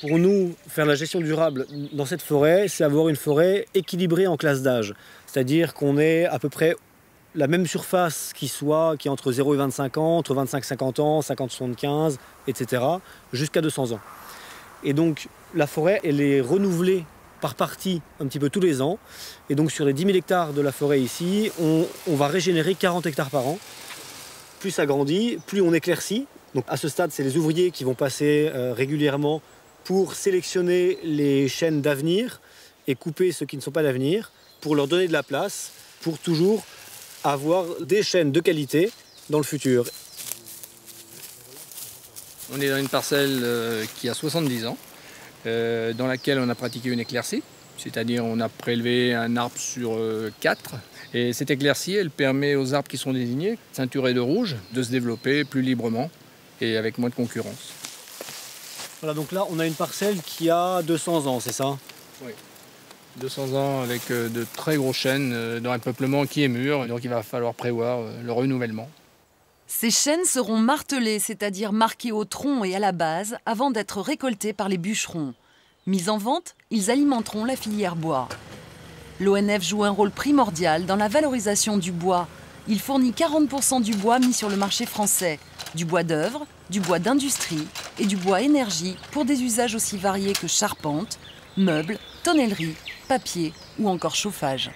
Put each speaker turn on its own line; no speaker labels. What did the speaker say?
Pour nous, faire la gestion durable dans cette forêt, c'est avoir une forêt équilibrée en classe d'âge. C'est-à-dire qu'on ait à peu près la même surface qui est entre 0 et 25 ans, entre 25-50 ans, 50-75, etc., jusqu'à 200 ans. Et donc, la forêt, elle est renouvelée par partie un petit peu tous les ans. Et donc, sur les 10 000 hectares de la forêt ici, on va régénérer 40 hectares par an. Plus ça grandit, plus on éclaircit. Donc, à ce stade, c'est les ouvriers qui vont passer régulièrement pour sélectionner les chênes d'avenir et couper ceux qui ne sont pas d'avenir, pour leur donner de la place, pour toujours avoir des chênes de qualité dans le futur.
On est dans une parcelle qui a 70 ans, dans laquelle on a pratiqué une éclaircie, c'est-à-dire on a prélevé un arbre sur 4. Et cette éclaircie, elle permet aux arbres qui sont désignés, ceinturés de rouge, de se développer plus librement et avec moins de concurrence.
Voilà, donc là, on a une parcelle qui a 200 ans, c'est ça?
Oui. 200 ans avec de très gros chênes dans un peuplement qui est mûr, donc il va falloir prévoir le renouvellement.
Ces chênes seront martelés, c'est-à-dire marqués au tronc et à la base, avant d'être récoltés par les bûcherons. Mis en vente, ils alimenteront la filière bois. L'ONF joue un rôle primordial dans la valorisation du bois. Il fournit 40% du bois mis sur le marché français, du bois d'œuvre, du bois d'industrie et du bois énergie pour des usages aussi variés que charpente, meubles, tonnellerie, papier ou encore chauffage.